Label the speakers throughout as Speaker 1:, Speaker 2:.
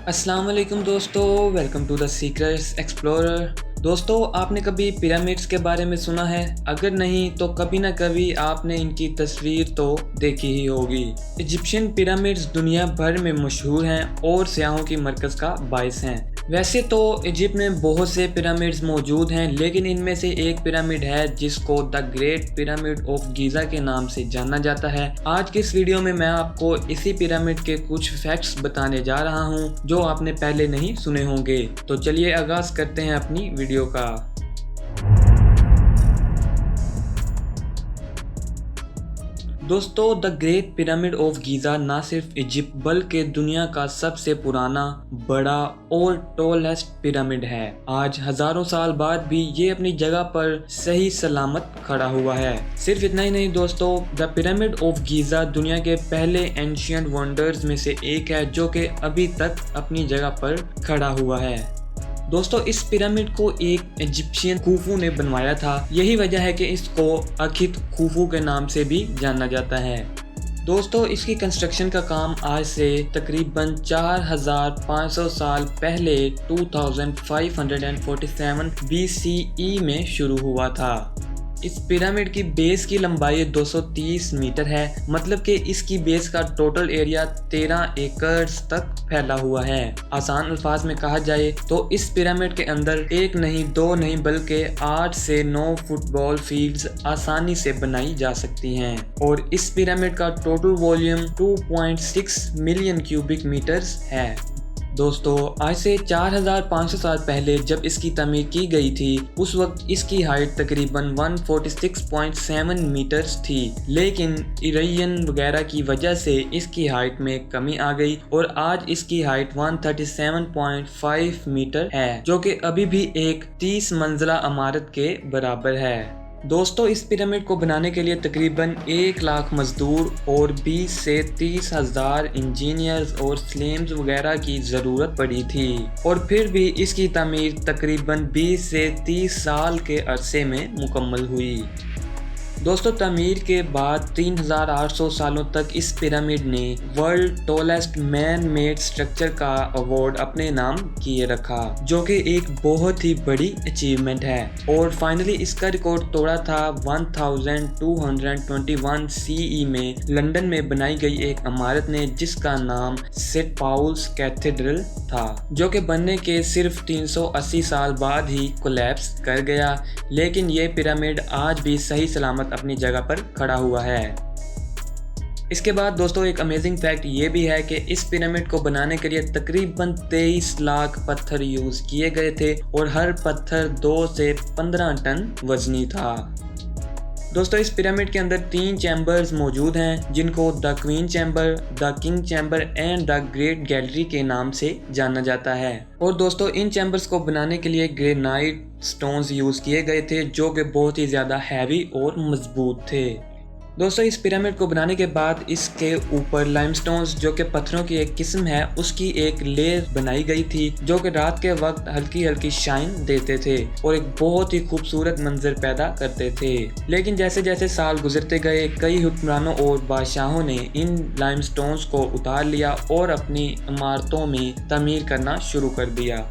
Speaker 1: अस्सलाम वालेकुम दोस्तों, welcome to the secrets explorer. दोस्तों, आपने कभी पिरामिड्स के बारे में सुना है? अगर नहीं तो कभी ना कभी आपने इनकी तस्वीर तो देखी ही होगी। इजिप्शियन पिरामिड्स दुनिया भर में मशहूर हैं और सयाहों की मरकज़ का बायस हैं। वैसे तो इजिप्ट में बहुत से पिरामिड्स मौजूद हैं, लेकिन इनमें से एक पिरामिड है जिसको the great pyramid of Giza के नाम से जाना जाता है। आज के इस वीडियो में मैं आपको इसी पिरामिड के कुछ फैक्ट्स बताने जा रहा हूं जो आपने पहले नहीं सुने होंगे। तो चलिए आगाज करते हैं अपनी वीडियो का। दोस्तों, the great pyramid of Giza ना सिर्फ इजिप्ट बल्कि दुनिया का सबसे पुराना, बड़ा और टॉलेस्ट पिरामिड है। आज हजारों साल बाद भी ये अपनी जगह पर सही सलामत खड़ा हुआ है। सिर्फ इतना ही नहीं दोस्तों, द पिरामिड ऑफ गीज़ा दुनिया के पहले एंशियंट वंडर्स में से एक है जो कि अभी तक अपनी जगह पर खड़ा हुआ है। दोस्तों, इस पिरामिड को एक इजिप्शियन खूफू ने बनवाया था। यही वजह है कि इसको अखित खूफू के नाम से भी जाना जाता है। दोस्तों, इसकी कंस्ट्रक्शन का काम आज से तकरीबन 4500 साल पहले 2547 BCE में शुरू हुआ था। इस पिरामिड की बेस की लंबाई 230 मीटर है, मतलब कि इसकी बेस का टोटल एरिया 13 एकड़ तक फैला हुआ है। आसान अल्फाज में कहा जाए तो इस पिरामिड के अंदर एक नहीं, दो नहीं, बल्कि 8 से 9 फुटबॉल फील्ड्स आसानी से बनाई जा सकती हैं। और इस पिरामिड का total volume 2.6 million cubic metres है। दोस्तों, आज से 4500 साल पहले जब इसकी तमीर की गई थी, उस वक्त इसकी हाइट तकरीबन 146.7 मीटर्स थी, लेकिन इरेजन वगैरह की वजह से इसकी हाइट में कमी आ गई और आज इसकी हाइट 137.5 मीटर है, जो कि अभी भी एक 30 मंजिला इमारत के बराबर है। दोस्तों, इस पिरामिड को बनाने के लिए तकरीबन 1 लाख मजदूर और 20 से 30 हजार इंजीनियर्स और स्लेम्स वगैरह की ज़रूरत पड़ी थी, और फिर भी इसकी तामीर तकरीबन 20 से 30 साल के अरसे में मुकम्मल हुई। दोस्तों, तामीर के बाद 3800 सालों तक इस पिरामिड ने world tallest man made structure का अवार्ड अपने नाम किए रखा, जो कि एक बहुत ही बड़ी अचीवमेंट है। और फाइनली इसका रिकॉर्ड तोड़ा था 1221 CE में लंदन में बनाई गई एक इमारत ने, जिसका नाम सेंट पॉल्स कैथेड्रल था, जो कि बनने के सिर्फ 380 साल बाद ही कोलैप्स कर गया। लेकिन ये पिरामिड आज भी सही सलामत अपनी जगह पर खड़ा हुआ है। इसके बाद दोस्तों, एक अमेजिंग फैक्ट ये भी है कि इस पिरामिड को बनाने के लिए तकरीबन 23 लाख पत्थर यूज किए गए थे और हर पत्थर 2 से 15 टन वजनी था। दोस्तों, इस पिरामिड के अंदर 3 चैम्बर्स मौजूद हैं, जिनको the queen chamber, the king chamber and the great gallery के नाम से जाना जाता है। और दोस्तों, इन चैम्बर्स को बनाने के लिए ग्रेनाइट स्टोन्स यूज किए गए थे, जो कि बहुत ही ज़्यादा हैवी और मजबूत थे। दोस्तों, इस पिरामिड को बनाने के बाद इसके ऊपर लाइमस्टोन्स, जो कि पत्थरों की एक किस्म है, उसकी एक लेयर बनाई गई थी, जो कि रात के वक्त हल्की हल्की शाइन देते थे और एक बहुत ही खूबसूरत मंजर पैदा करते थे। लेकिन जैसे जैसे साल गुजरते गए, कई हुक्मरानों और बादशाहों ने इन लाइमस्टोन्स को उतार लिया और अपनी इमारतों में तमीर करना शुरू कर दिया।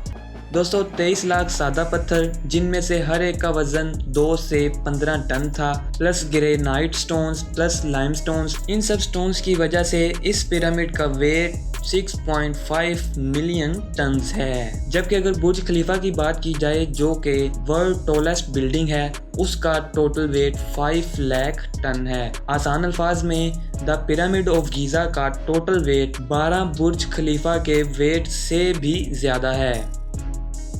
Speaker 1: दोस्तों, 23 लाख सादा पत्थर, जिनमें से हर एक का वजन 2 से 15 टन था, plus granite stones plus limestones, इन सब स्टोन्स की वजह से इस पिरामिड का वेट 6.5 मिलियन टन्स है। जबकि अगर बुर्ज खलीफा की बात की जाए, जो कि वर्ल्ड टॉलेस्ट बिल्डिंग है, उसका टोटल वेट 5 लाख टन है। आसान अल्फाज में द पिरामिड ऑफ गीज़ा का टोटल वेट 12 बुर्ज खलीफा के वेट से भी ज़्यादा है।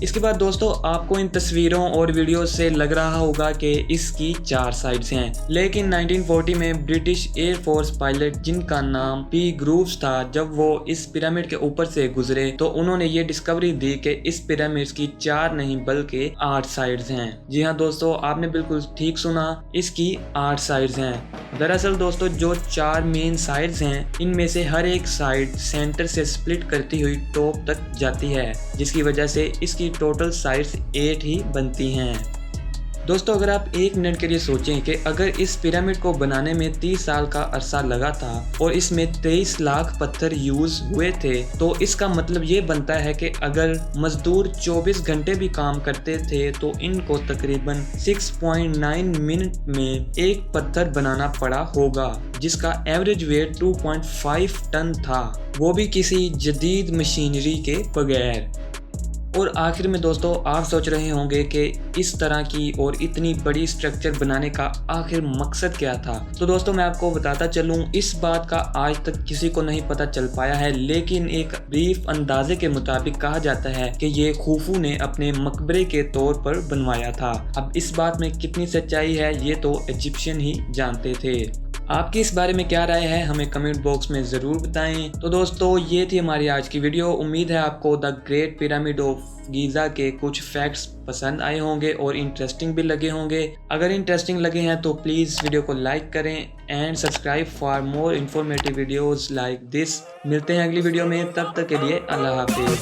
Speaker 1: इसके बाद दोस्तों, आपको इन तस्वीरों और वीडियो से लग रहा होगा कि इसकी 4 साइड्स हैं, लेकिन 1940 में ब्रिटिश एयरफोर्स पायलट, जिनका नाम पी ग्रूव्स था, जब वो इस पिरामिड के ऊपर से गुजरे तो उन्होंने ये डिस्कवरी दी कि इस पिरामिड की 4 नहीं बल्कि 8 साइड्स हैं। जी हाँ दोस्तों, आपने बिल्कुल ठीक सुना, इसकी 8 साइड्स हैं। दरअसल दोस्तों, जो 4 मेन साइड्स हैं, इनमें से हर एक साइड सेंटर से स्प्लिट करती हुई टॉप तक जाती है, जिसकी वजह से इसकी टोटल साइड्स 8 ही बनती हैं। दोस्तों अगर आप 1 मिनट के लिए सोचें कि अगर इस पिरामिड को बनाने में 30 साल का अरसा लगा था और इसमें 23 लाख पत्थर यूज हुए थे, तो इसका मतलब ये बनता है कि अगर मजदूर 24 घंटे भी काम करते थे तो इनको तकरीबन 6.9 मिनट में एक पत्थर बनाना पड़ा होगा, जिसका एवरेज वेट 2.5 टन था, वो भी किसी जदीद मशीनरी के बगैर। और आखिर में दोस्तों आप सोच रहे होंगे कि इस तरह की और इतनी बड़ी स्ट्रक्चर बनाने का आखिर मकसद क्या था। तो दोस्तों मैं आपको बताता चलूं, इस बात का आज तक किसी को नहीं पता चल पाया है, लेकिन एक ब्रीफ अंदाजे के मुताबिक कहा जाता है कि ये खुफू ने अपने मकबरे के तौर पर बनवाया था। अब इस बात में कितनी सच्चाई है ये तो इजिप्शियन ही जानते थे। आपकी इस बारे में क्या राय है हमें कमेंट बॉक्स में ज़रूर बताएं। तो दोस्तों ये थी हमारी आज की वीडियो। उम्मीद है आपको the great pyramid of Giza के कुछ फैक्ट्स पसंद आए होंगे और इंटरेस्टिंग भी लगे होंगे। अगर इंटरेस्टिंग लगे हैं तो प्लीज़ वीडियो को लाइक करें and subscribe for more informative videos like this. मिलते हैं अगली वीडियो में, तब तक के लिए अल्लाह हाफिज़।